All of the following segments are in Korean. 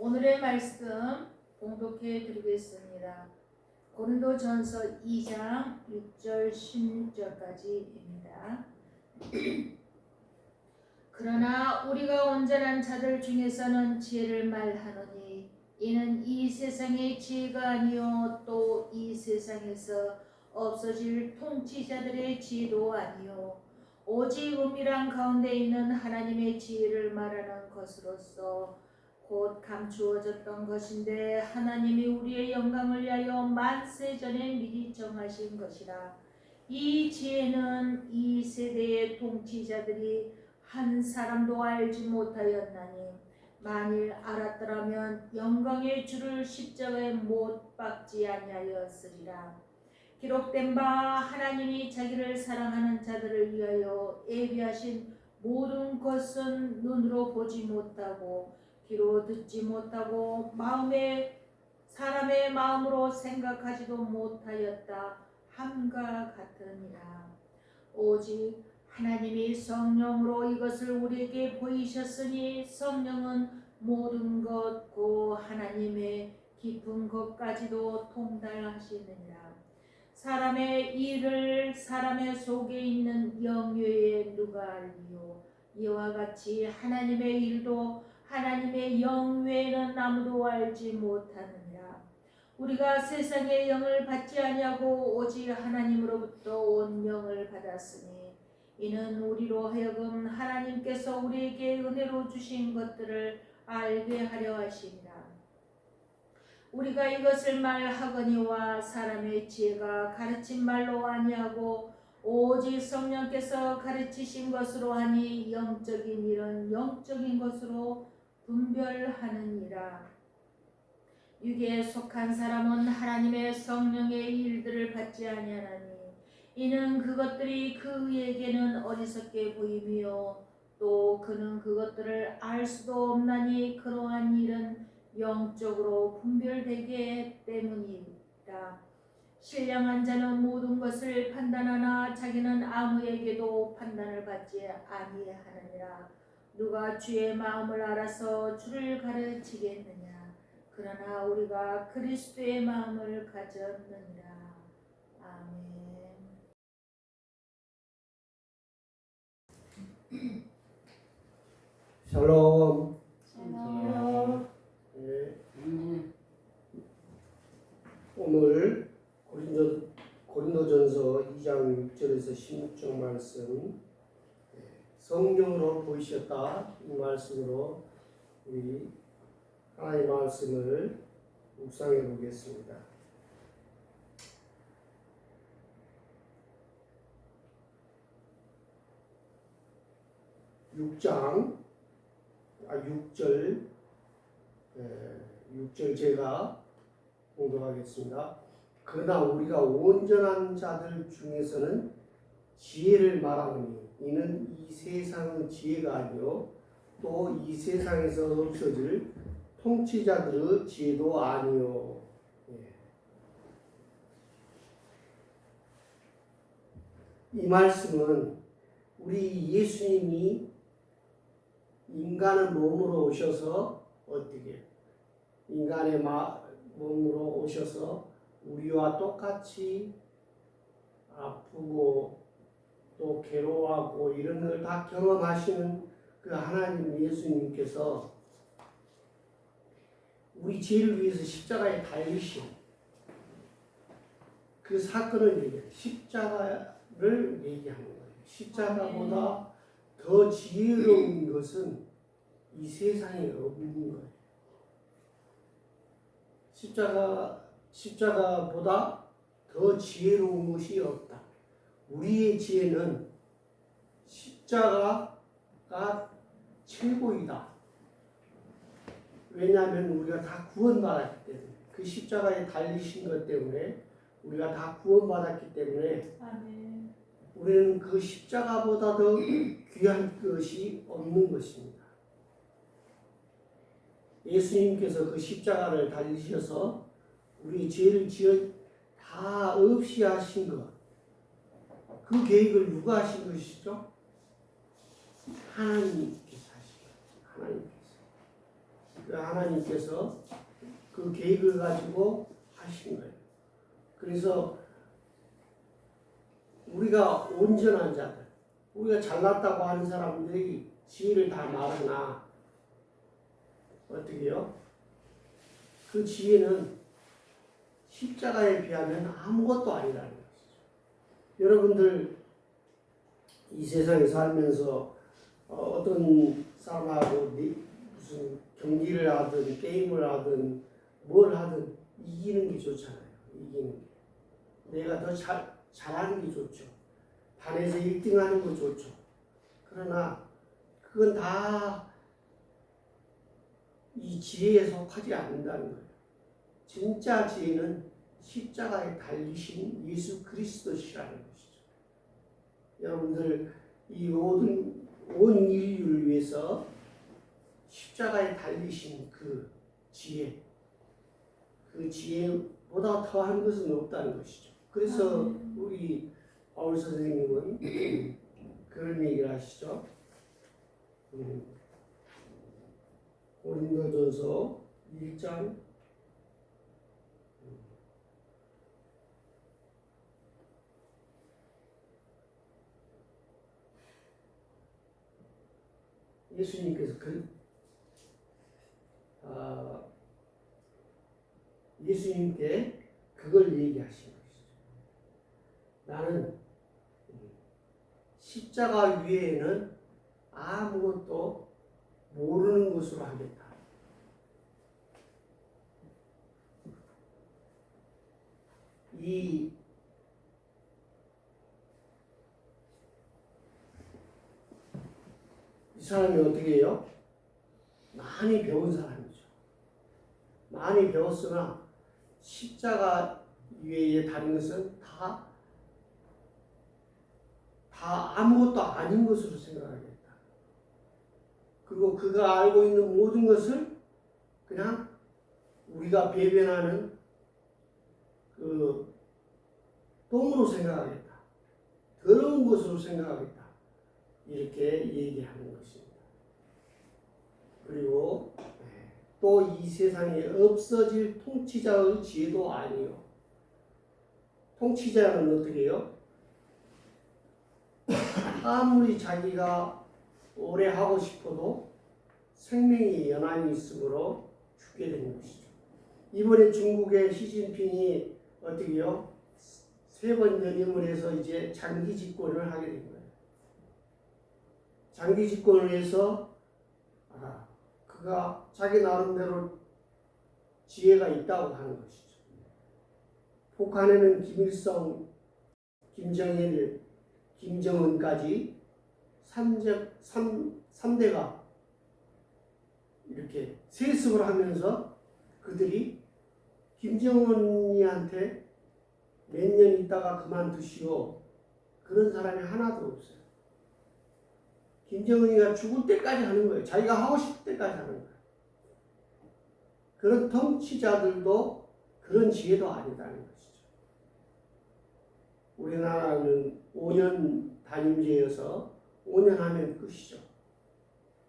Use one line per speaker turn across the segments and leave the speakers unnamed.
오늘의 말씀 봉독해 드리겠습니다. 고린도전서 2장 6절 16절까지입니다. 그러나 우리가 온전한 자들 중에서는 지혜를 말하노니 이는 이 세상의 지혜가 아니요 또 이 세상에서 없어질 통치자들의 지혜도 아니요 오직 은밀한 가운데 있는 하나님의 지혜를 말하는 것으로서 곧 감추어졌던 것인데 하나님이 우리의 영광을 위하여 만세 전에 미리 정하신 것이라. 이 지혜는 이 세대의 통치자들이 한 사람도 알지 못하였나니 만일 알았더라면 영광의 주를 십자가에 못 박지 아니하였으리라. 기록된 바 하나님이 자기를 사랑하는 자들을 위하여 예비하신 모든 것은 눈으로 보지 못하고 귀로 듣지 못하고 사람의 마음으로 생각하지도 못하였다 함과 같으니라. 오직 하나님이 성령으로 이것을 우리에게 보이셨으니 성령은 모든 것 곧 하나님의 깊은 것까지도 통달하시느니라. 사람의 일을 사람의 속에 있는 영외에 누가 알리요. 이와 같이 하나님의 일도 하나님의 영 외에는 아무도 알지 못하느니라. 우리가 세상의 영을 받지 아니하고 오직 하나님으로부터 온 영을 받았으니 이는 우리로 하여금 하나님께서 우리에게 은혜로 주신 것들을 알게 하려 하심이라. 우리가 이것을 말하거니와 사람의 지혜가 가르친 말로 아니하고 오직 성령께서 가르치신 것으로 하니 영적인 일은 영적인 것으로 분별하느니라. 육에 속한 사람은 하나님의 성령의 일들을 받지 아니하나니 이는 그것들이 그에게는 어리석게 보이며 또 그는 그것들을 알 수도 없나니 그러한 일은 영적으로 분별되기 때문이다. 신령한 자는 모든 것을 판단하나 자기는 아무에게도 판단을 받지 아니하느니라. 누가 주의 마음을 알아서 주를 가르치겠느냐. 그러나 우리가 그리스도의 마음을 가졌느니라. 아멘.
샬롬.
샬롬.
네. 오늘 고린도전서 2장 6절에서 16절 말씀, 성령으로 보이셨다, 이 말씀으로 우리 하나님의 말씀을 묵상해 보겠습니다. 6절 제가 공독하겠습니다. 그러나 우리가 온전한 자들 중에서는 지혜를 말하노니 이는 이 세상의 지혜가 아니요 또 이 세상에서 없어질 통치자들의 지혜도 아니요. 이 말씀은 우리 예수님이 인간의 몸으로 오셔서 어떻게 인간의 몸으로 오셔서 우리와 똑같이 아프고 또 괴로워하고 이런 걸 다 경험하시는 그 하나님 예수님께서 우리 죄를 위해서 십자가에 달리신 그 사건을 얘기해요. 십자가를 얘기하는 거예요. 십자가보다 더 지혜로운 것은 이 세상에 없는 거예요. 십자가보다 더 지혜로운 것이 없다. 우리의 지혜는 십자가가 최고이다. 왜냐하면 우리가 다 구원받았기 때문에, 그 십자가에 달리신 것 때문에 우리가 다 구원받았기 때문에 아멘. 우리는 그 십자가보다 더 귀한 것이 없는 것입니다. 예수님께서 그 십자가를 달리셔서 우리 죄를 다 없이 하신 것, 그 계획을 누가 하신 것이죠? 하나님께서 하신 것. 하나님께서. 그 하나님께서 그 계획을 가지고 하신 거예요. 그래서 우리가 온전한 자들, 우리가 잘났다고 하는 사람들이 지혜를 다 말하나 어떻게요? 그 지혜는 십자가에 비하면 아무것도 아니라는 것이죠. 여러분들 이 세상에 살면서 어떤 사람하고 무슨 경기를 하든 게임을 하든 뭘 하든 이기는 게 좋잖아요. 이기는 게. 내가 더 잘하는 게 좋죠. 반에서 1등 하는 거 좋죠. 그러나 그건 다 이 지혜에 속하지 않는다는 거예요. 진짜 지혜는 십자가에 달리신 예수 그리스도시라는 것이죠. 여러분들 이 모든 온 인류를 위해서 십자가에 달리신 그 지혜, 그 지혜보다 더한 것은 없다는 것이죠. 그래서 우리 바울 선생님은 그런 얘기를 하시죠. 고린도전서 1장 예수님께 그걸 얘기하신 것이죠. 나는 십자가 위에는 아무것도 모르는 것으로 하겠다. 이 사람이 어떻게 해요? 많이 배운 사람이죠. 많이 배웠으나 십자가 위에 다른 것은 다 아무것도 아닌 것으로 생각하겠다. 그리고 그가 알고 있는 모든 것을 그냥 우리가 배변하는 그 똥으로 생각하겠다. 더러운 것으로 생각하겠다. 이렇게 얘기하는 것입니다. 그리고 또 이 세상에 없어질 통치자의 지혜도 아니요. 통치자는 어떻게 해요? 아무리 자기가 오래 하고 싶어도 생명이 연한이 있으므로 죽게 되는 것이죠. 이번에 중국의 시진핑이 어떻게 해요? 3번 연임을 해서 이제 장기 집권을 하게 된 거예요. 장기 집권을 해서 그가 자기 나름대로 지혜가 있다고 하는 것이죠. 북한에는 김일성, 김정일, 김정은까지 3대가 이렇게 세습을 하면서 그들이 김정은이한테 몇 년 있다가 그만두시오. 그런 사람이 하나도 없어요. 김정은이가 죽을 때까지 하는 거예요. 자기가 하고 싶을 때까지 하는 거예요. 그런 통치자들도 그런 지혜도 아니다는 것이죠. 우리나라는 5년 단임제여서 5년 하면 끝이죠.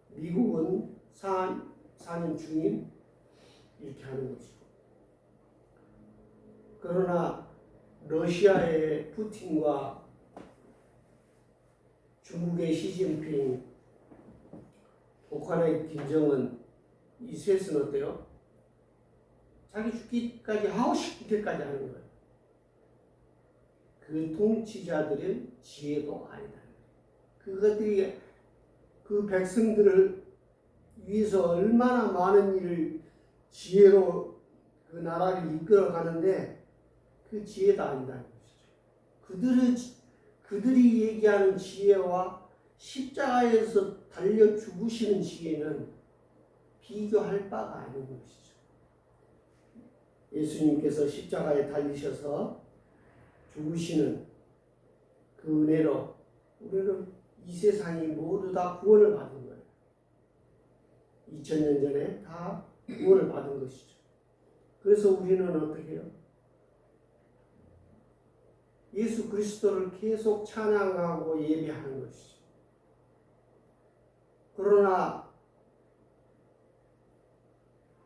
미국은 4년 중임 이렇게 하는 것이고. 그러나 러시아의 푸틴과 중국의 시진핑, 북한의 김정은 이 셋은 어때요? 자기 죽기까지 하고 싶을 때까지 하는 거예요. 그 통치자들의 지혜도 아니다. 그것들이 그 백성들을 위해서 얼마나 많은 일을 지혜로 그 나라를 이끌어 가는데 그 지혜도 아니다는 것이죠. 그들이 얘기하는 지혜와 십자가에서 달려 죽으시는 지혜는 비교할 바가 아닌 것이죠. 예수님께서 십자가에 달리셔서 죽으시는 그 은혜로 우리는 이 세상이 모두 다 구원을 받은 거예요. 2000년 전에 다 구원을 받은 것이죠. 그래서 우리는 어떻게 해요? 예수 그리스도를 계속 찬양하고 예배하는 것이죠. 그러나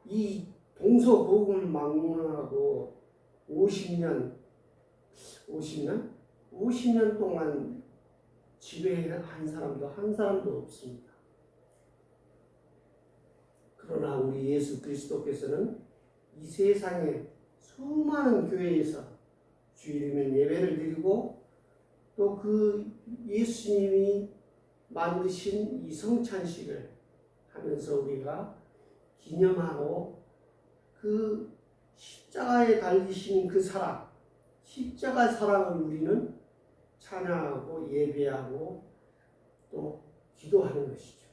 이 동서고금을 막론하고 50년 동안 지배한 사람도 한 사람도 없습니다. 그러나 우리 예수 그리스도께서는 이 세상의 수많은 교회에서 주일이면 예배를 드리고 또 그 예수님이 만드신 이 성찬식을 하면서 우리가 기념하고 그 십자가에 달리신 그 사랑, 십자가 사랑을 우리는 찬양하고 예배하고 또 기도하는 것이죠.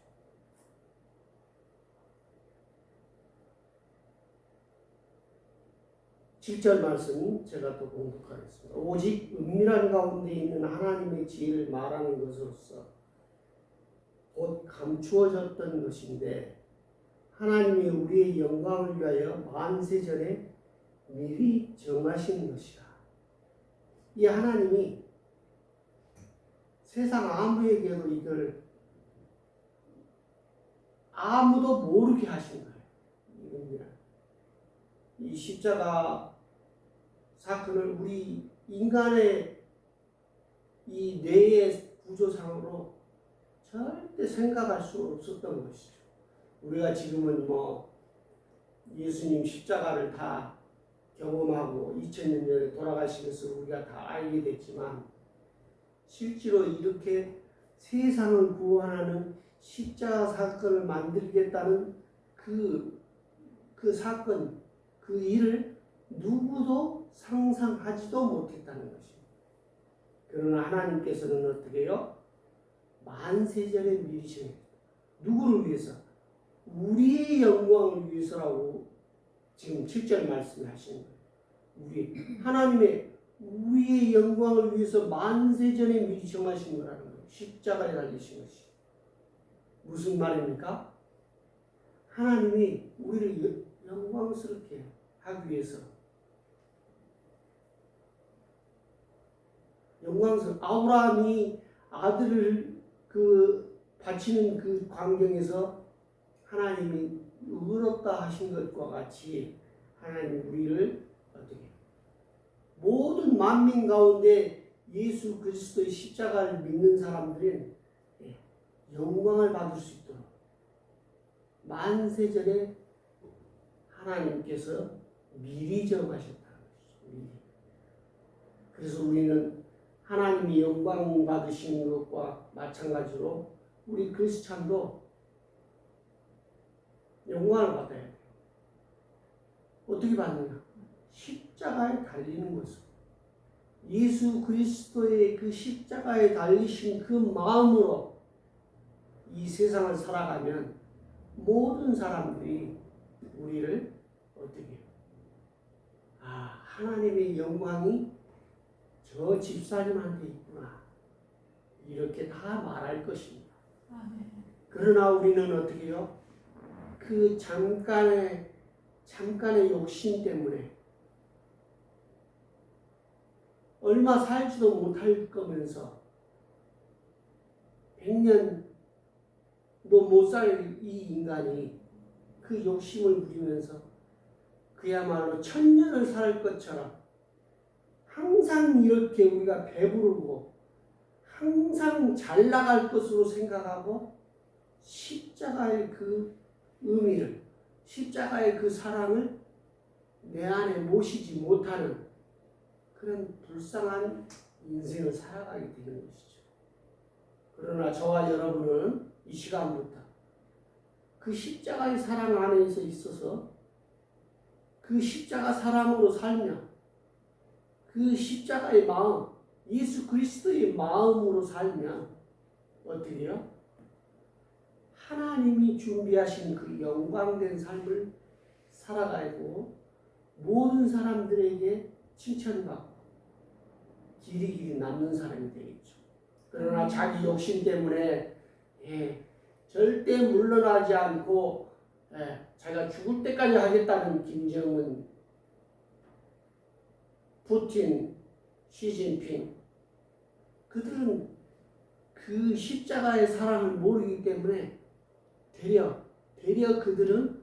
(7절) 말씀 제가 또 공독하겠습니다. 오직 은밀한 가운데 있는 하나님의 지혜를 말하는 것으로서 곧 감추어졌던 것인데 하나님이 우리의 영광을 위하여 만세전에 미리 정하신 것이라. 이 하나님이 세상 아무에게도 이걸 아무도 모르게 하신 거예요. 이 십자가 사건을 우리 인간의 이 뇌의 구조상으로 절대 생각할 수 없었던 것이죠. 우리가 지금은 예수님 십자가를 다 경험하고 2000년 전에 돌아가시면서 우리가 다 알게 됐지만 실제로 이렇게 세상을 구원하는 십자가 사건을 만들겠다는 그 사건, 그 일을 누구도 상상하지도 못했다는 것입니다. 그러나 하나님께서는 어떻게 해요? 만세전에 미리 정했다. 누구를 위해서? 우리의 영광을 위해서라고 지금 7절 말씀하시는 거예요. 하나님의 우리의 영광을 위해서 만세전에 미리 정하신 거라는 거예요. 십자가에 달리신 것이. 무슨 말입니까? 하나님이 우리를 영광스럽게 하기 위해서 아브라함이 아들을 바치는 그 광경에서 하나님이 의롭다 하신 것과 같이 하나님 우리를 어떻게 모든 만민 가운데 예수 그리스도의 십자가를 믿는 사람들은 영광을 받을 수 있도록 만세전에 하나님께서 미리 정하셨다는 것이죠. 그래서 우리는 하나님이 영광 받으신 것과 마찬가지로 우리 크리스찬도 영광을 받아야 돼요. 어떻게 받느냐? 십자가에 달리는 것으로. 예수 그리스도의 그 십자가에 달리신 그 마음으로 이 세상을 살아가면 모든 사람들이 우리를 어떻게 해요? 하나님의 영광이 저 집사님한테 있구나. 이렇게 다 말할 것입니다. 그러나 우리는 어떻게 해요? 그 잠깐의 욕심 때문에 얼마 살지도 못할 거면서 100년도 못 살 이 인간이 그 욕심을 부리면서 그야말로 1000년을 살 것처럼 항상 이렇게 우리가 배부르고 항상 잘 나갈 것으로 생각하고 십자가의 그 의미를, 십자가의 그 사랑을 내 안에 모시지 못하는 그런 불쌍한 인생을 살아가게 되는 것이죠. 그러나 저와 여러분은 이 시간부터 그 십자가의 사랑 안에서 있어서 그 십자가 사랑으로 살며 그 십자가의 마음, 예수 그리스도의 마음으로 살면 어떻게 해요? 하나님이 준비하신 그 영광된 삶을 살아가고 모든 사람들에게 칭찬받고 길이 남는 사람이 되겠죠. 그러나 자기 욕심 때문에 절대 물러나지 않고 자기가 죽을 때까지 하겠다는 김정은, 푸틴, 시진핑, 그들은 그 십자가의 사랑을 모르기 때문에 되려 그들은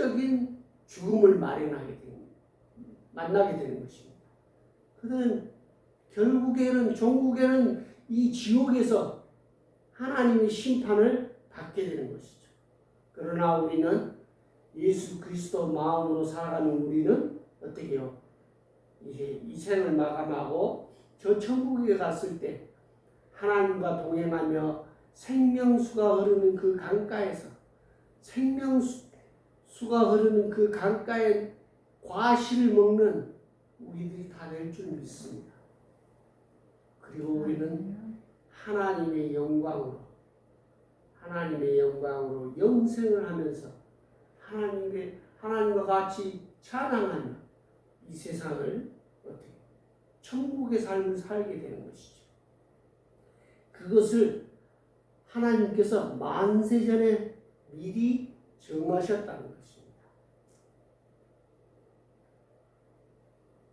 영적인 죽음을 만나게 되는 것입니다. 그는 결국에는 종국에는 이 지옥에서 하나님의 심판을 받게 되는 것이죠. 그러나 우리는 예수 그리스도 마음으로 살아가는 우리는 어떻게 해요? 이제 이 생을 마감하고 저 천국에 갔을 때 하나님과 동행하며 생명수가 흐르는 그 강가에서 생명수가 흐르는 그 강가에 과실을 먹는 우리들이 다 될 줄 믿습니다. 그리고 우리는 하나님의 영광으로 영생을 하면서 하나님과 같이 찬양하며 이 세상을 어떻게 천국의 삶을 살게 되는 것이죠. 그것을 하나님께서 만세전에 미리 정하셨다는 것입니다.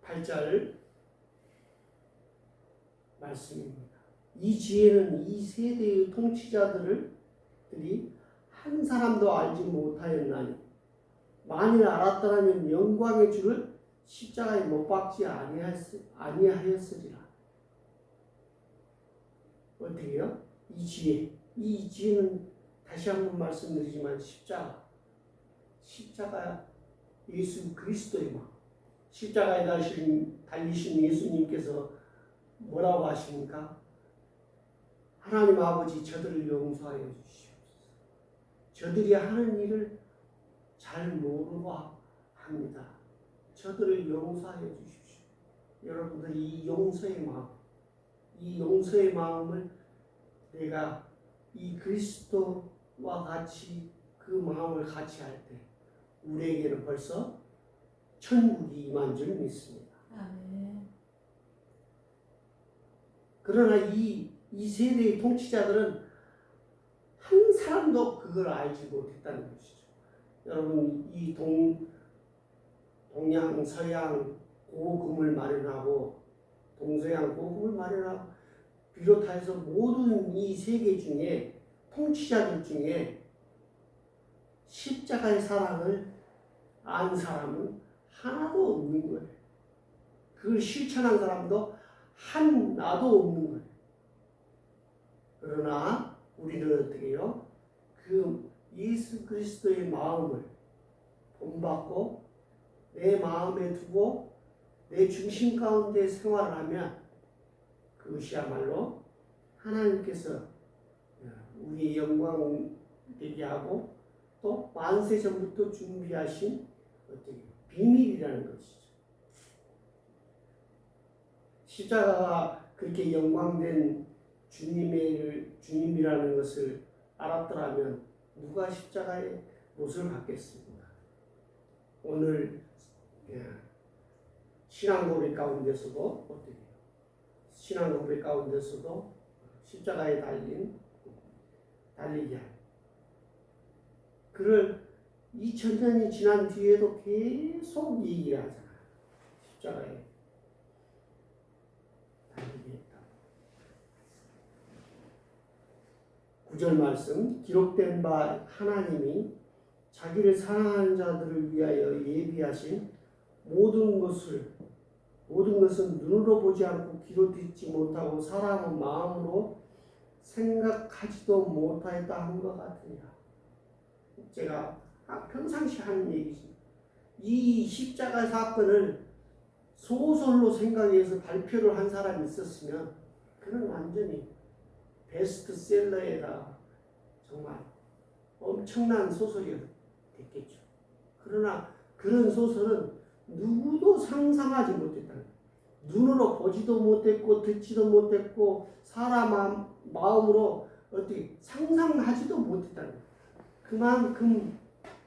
8절 말씀입니다. 이 지혜는 이 세대의 통치자들이 한 사람도 알지 못하였나니 만일 알았더라면 영광의 주를 십자가에 못 박지 아니하였으리라. 어떻게요? 이 지혜는 다시 한번 말씀드리지만 십자가 예수 그리스도의 마음, 십자가에 달리신 예수님께서 뭐라고 하십니까? 하나님 아버지 저들을 용서하여 주시옵소서. 저들이 하는 일을 잘 모르고 합니다. 저들을 용서하여 주십시오. 여러분들 이 용서의 마음을 내가 이 그리스도와 같이 그 마음을 같이 할 때 우리에게는 벌써 천국이 임한 줄 믿습니다.
아멘.
그러나 이 세대의 통치자들은 한 사람도 그걸 알지 못했다는 것이죠. 여러분 이 동양, 서양 고금을 마련하고 동서양 고금을 마련하고 비롯해서 모든 이 세계 중에 통치자들 중에 십자가의 사랑을 안 사람은 하나도 없는 거예요. 그걸 실천한 사람도 하나도 없는 거예요. 그러나 우리는 어떻게 해요? 그 예수 그리스도의 마음을 본받고 내 마음에 두고 내 중심 가운데 생활하면 그것이야말로 하나님께서 우리의 영광 되게 하고 또 만세 전부터 준비하신 어떻게 비밀이라는 것이죠. 십자가가 그렇게 영광된 주님이라는 것을 알았더라면 누가 십자가의 못을 받겠습니까? 오늘 신앙고백 가운데서도 어떻게 신앙고백 가운데서도 십자가에 달리게 한 그를 2000년이 지난 뒤에도 계속 얘기하잖아요. 십자가에 달리게 했다. 9절 말씀 기록된 바 하나님이 자기를 사랑하는 자들을 위하여 예비하신 모든 것은 눈으로 보지 않고 귀로 듣지 못하고 사람의 마음으로 생각하지도 못하였다 한 것 같으니라. 제가 평상시 하는 얘기입니다. 이 십자가 사건을 소설로 생각해서 발표를 한 사람이 있었으면 그는 완전히 베스트셀러에다 정말 엄청난 소설이 됐겠죠. 그러나 그런 소설은 누구도 상상하지 못했다는 거예요. 눈으로 보지도 못했고 듣지도 못했고 사람 마음으로 어떻게 상상하지도 못했다는 거예요. 그만큼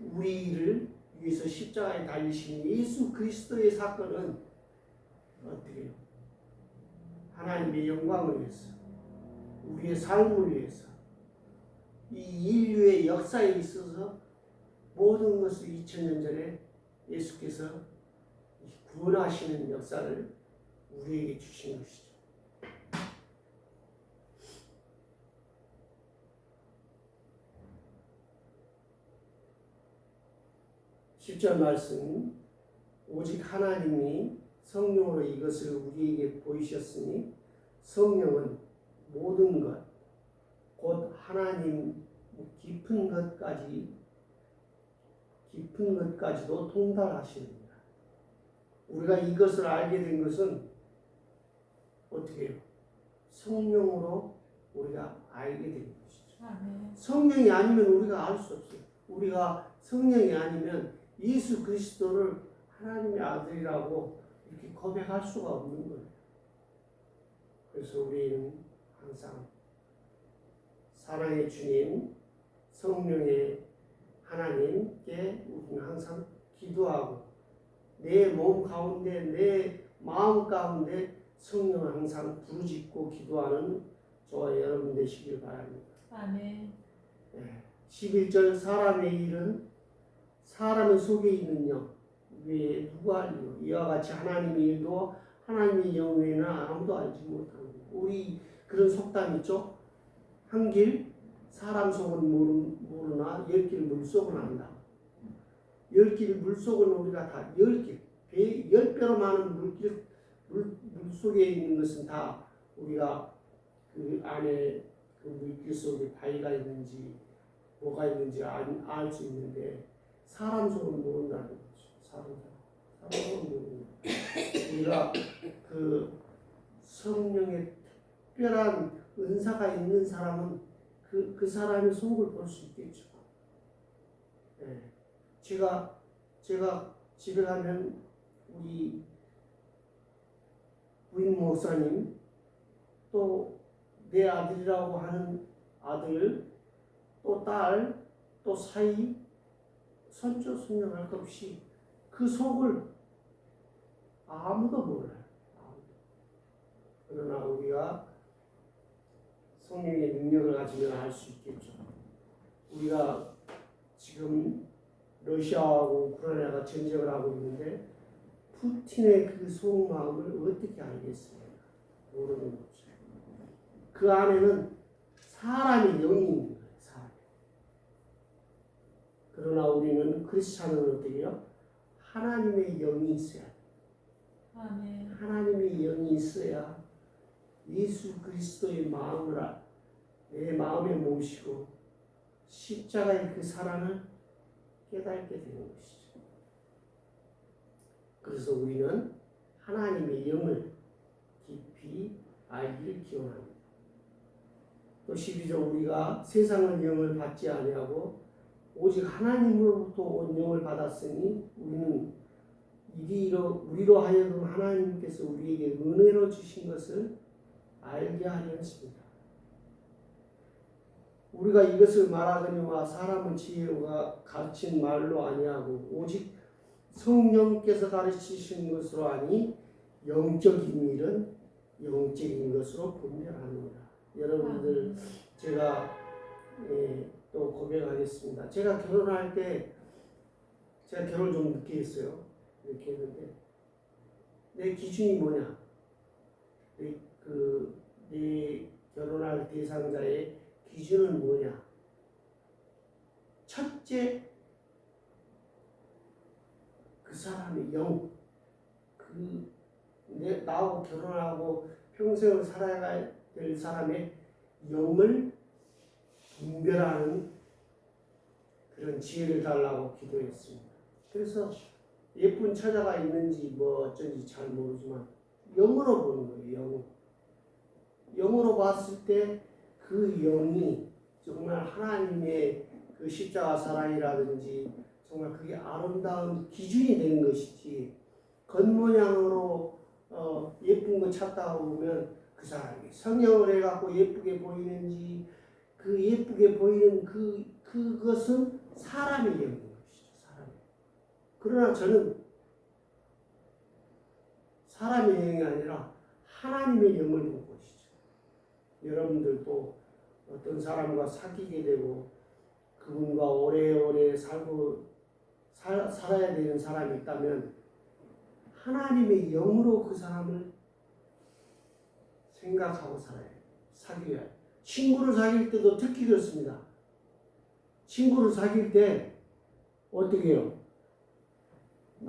우리를 위해서 십자가에 달리신 예수 그리스도의 사건은 어떻게 해요? 하나님의 영광을 위해서 우리의 삶을 위해서 이 인류의 역사에 있어서 모든 것을 2000년 전에 예수께서 구원하시는 역사를 우리에게 주신 것이죠. 10절 말씀 오직 하나님이 성령으로 이것을 우리에게 보이셨으니 성령은 모든 것 곧 하나님 깊은 것까지도 통달하십니다. 우리가 이것을 알게 된 것은 어떻게 해요? 성령으로 우리가 알게 된 것이죠. 성령이 아니면 우리가 알 수 없어요. 우리가 성령이 아니면 예수 그리스도를 하나님의 아들이라고 이렇게 고백할 수가 없는 거예요. 그래서 우리는 항상 사랑의 주님, 성령의 하나님께 우리는 항상 기도하고 내 몸 가운데, 내 마음 가운데 성령을 항상 부르짖고 기도하는 저와 여러분 되시길 바랍니다.
아멘.
11절 사람의 일은 사람의 속에 있는 영 위에 누가 알리요? 이와 같이 하나님의 일도 하나님의 영 외에는 아무도 알지 못합니다. 우리 그런 속담 있죠? 한 길 사람 속은 모르나 10길 물속은 안다. 10길 물속은 우리가 다 10길 10배로 많은 물속에 있는 것은 다 우리가 그 안에 그 물길 속에 바위가 있는지 뭐가 있는지 알 수 있는데 사람 속은 모른다는 거죠. 사람 속은 모른다. 우리가 그 성령의 특별한 은사가 있는 사람은 그 사람의 속을 볼 수 있겠죠. 제가 집에 가면 우리 부인 목사님 또 내 아들이라고 하는 아들 또 딸 또 사이 손주 손녀 할 것 없이 그 속을 아무도 몰라요. 그러나 우리가 성령의 능력을 가지면 알 수 있겠죠. 우리가 지금 러시아하고 우크라이나가 전쟁을 하고 있는데 푸틴의 그 속마음을 어떻게 알겠습니까? 모르는 거죠. 그 안에는 사람의 영이 있는 거예요. 사람. 그러나 우리는 크리스찬은 어떻게 해요? 하나님의 영이 있어야 돼요.
아멘.
하나님의 영이 있어야 예수 그리스도의 마음을 내 마음에 모시고 십자가의 그 사랑을 깨닫게 되는 것이죠. 그래서 우리는 하나님의 영을 깊이 알기를 기원합니다. 또 12절 우리가 세상의 영을 받지 아니하고 오직 하나님으로부터 온 영을 받았으니 우리는 우리로 하여금 하나님께서 우리에게 은혜로 주신 것을 알게 하려 했습니다. 우리가 이것을 말하거니와 사람은 지혜가 가르친 말로 아니하고 오직 성령께서 가르치신 것으로 아니 영적인 일은 영적인 것으로 분별하느니라. 여러분들 제가 또 고백하겠습니다. 제가 결혼할 때 제가 결혼을 좀 늦게 했어요. 이렇게 했는데 내 기준이 뭐냐? 내 결혼할 대상자의 기준은 뭐냐? 첫째, 그 사람의 영, 나하고 결혼하고 평생을 살아가야 될 사람의 영을 분별하는 그런 지혜를 달라고 기도했습니다. 그래서 예쁜 처자가 있는지 뭐 어쩐지 잘 모르지만 영으로 보는 거예요. 영으로 봤을 때 그 영이 정말 하나님의 그 십자가 사랑이라든지 정말 그게 아름다운 기준이 되는 것이지 겉모양으로 예쁜 거 찾다가 보면 그 사람이 성형을 해갖고 예쁘게 보이는지 그 예쁘게 보이는 그것은 사람의 영인 것이죠. 사람의. 그러나 저는 사람의 영이 아니라 하나님의 영을 본 것이죠. 여러분들도 어떤 사람과 사귀게 되고 그분과 오래오래 살아야 되는 사람이 있다면 하나님의 영으로 그 사람을 생각하고 살아야 해요. 사귀어야 해요. 친구를 사귈 때도 특히 그렇습니다. 친구를 사귈 때 어떻게 해요?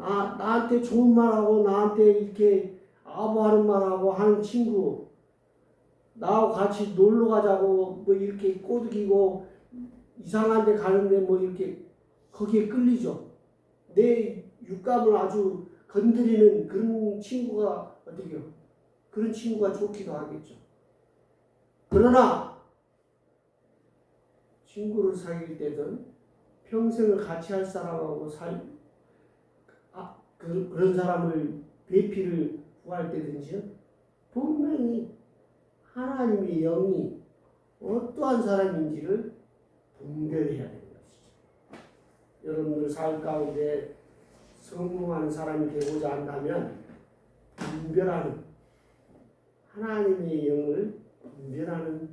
나한테 좋은 말하고 나한테 이렇게 아부하는 말하고 하는 친구, 나하고 같이 놀러 가자고 뭐 이렇게 꼬드기고 이상한 데 가는데 뭐 이렇게 거기에 끌리죠. 내 육감을 아주 건드리는 그런 친구가 어떻게요? 그런 친구가 좋기도 하겠죠. 그러나 친구를 사귈 때든 평생을 같이 할 사람하고 그런 사람을 배필을 구할 때든지 분명히 하나님의 영이 어떠한 사람인지를 분별해야 되는 것이죠. 여러분들 삶 가운데 성공하는 사람이 되고자 한다면 분별하는 하나님의 영을 분별하는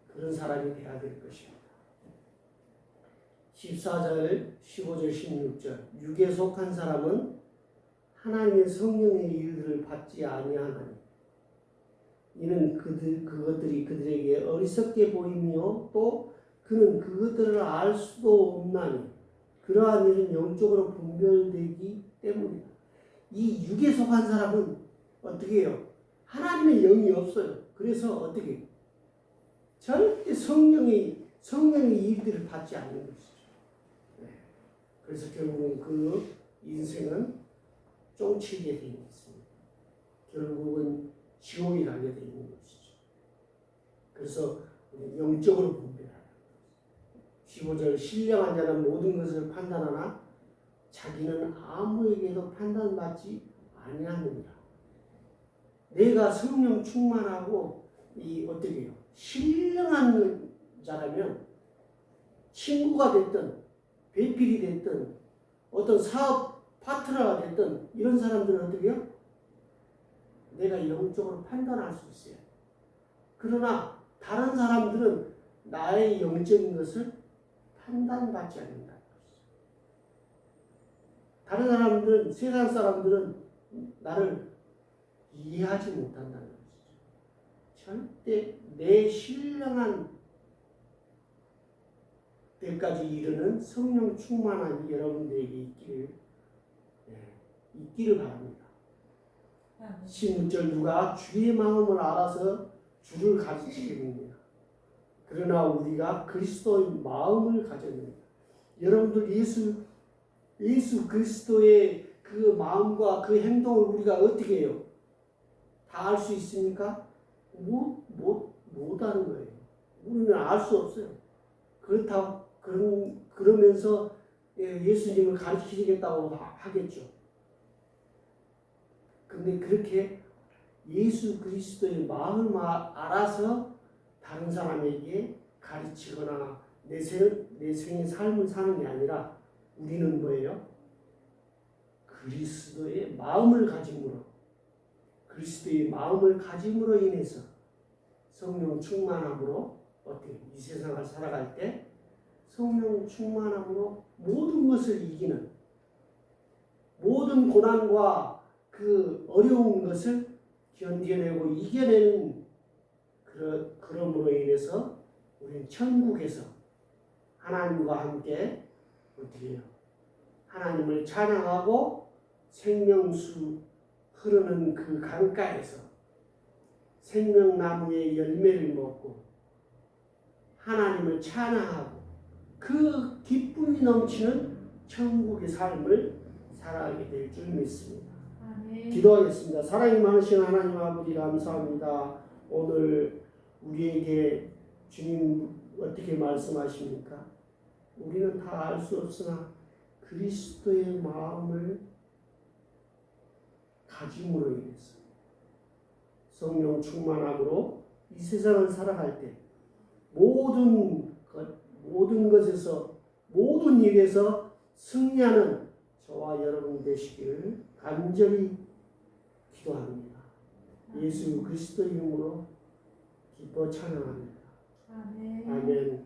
그런 사람이 되어야 될 것입니다. 14절, 15절, 16절 육에 속한 사람은 하나님의 성령의 일들을 받지 아니하나니 이는 그것들이 그들에게 어리석게 보이며 또 그는 그것들을 알 수도 없나니 그러한 일은 영적으로 분별되기 때문이다. 이 육에 속한 사람은 어떻게 해요? 하나님의 영이 없어요. 그래서 어떻게 해요? 절대 성령의 일들을 받지 않는 것이죠. 네. 그래서 결국은 그 인생은 쫑치게 되어 있습니다. 결국은 지옥에 가게 되어 있는 것이죠. 그래서 영적으로 분별하라. 15절 신령한 자는 모든 것을 판단하나 자기는 아무에게도 판단받지 아니하느니라. 내가 성령 충만하고 어떻게 해요? 신령한 자라면 친구가 됐든 배필이 됐든 어떤 사업 파트너가 됐든 이런 사람들은 어떻게 해요? 내가 영적으로 판단할 수 있어요. 그러나 다른 사람들은 나의 영적인 것을 판단받지 않는다. 다른 사람들은, 세상 사람들은 나를 이해하지 못한다는 것이죠. 절대 내 신령한 때까지 이르는 성령 충만한 여러분들에게 있기를 바랍니다. 16절 누가 주의 마음을 알아서 주를 가르치겠느냐. 그러나 우리가 그리스도의 마음을 가졌느냐. 여러분들 예수 그리스도의 그 마음과 그 행동을 우리가 어떻게 해요? 다 알 수 있습니까? 못하는 거예요. 우리는 알 수 없어요. 그러면서 예수님을 가르치겠다고 하겠죠. 근데 그렇게 예수 그리스도의 마음을 알아서 다른 사람에게 가르치거나 내 생의 삶을 사는 게 아니라 우리는 뭐예요? 그리스도의 마음을 가짐으로 인해서 성령 충만함으로 어떻게 이 세상을 살아갈 때 성령 충만함으로 모든 것을 이기는 모든 고난과 그 어려운 것을 견뎌내고 이겨내는 그럼으로 인해서 우리는 천국에서 하나님과 함께 어떻게 해요? 하나님을 찬양하고 생명수 흐르는 그 강가에서 생명나무의 열매를 먹고 하나님을 찬양하고 그 기쁨이 넘치는 천국의 삶을 살아가게 될 줄 믿습니다.
아멘.
기도하겠습니다. 사랑이 많으신 하나님 아버지 감사합니다. 오늘 우리에게 주님 어떻게 말씀하십니까? 우리는 다 알 수 없으나 그리스도의 마음을 가짐으로 인해서 성령 충만함으로 이 세상을 살아갈 때 모든 것에서 모든 일에서 승리하는 저와 여러분 되시기를 간절히 기도합니다. 예수 그리스도 이름으로 기뻐 찬양합니다.
아멘.
아멘.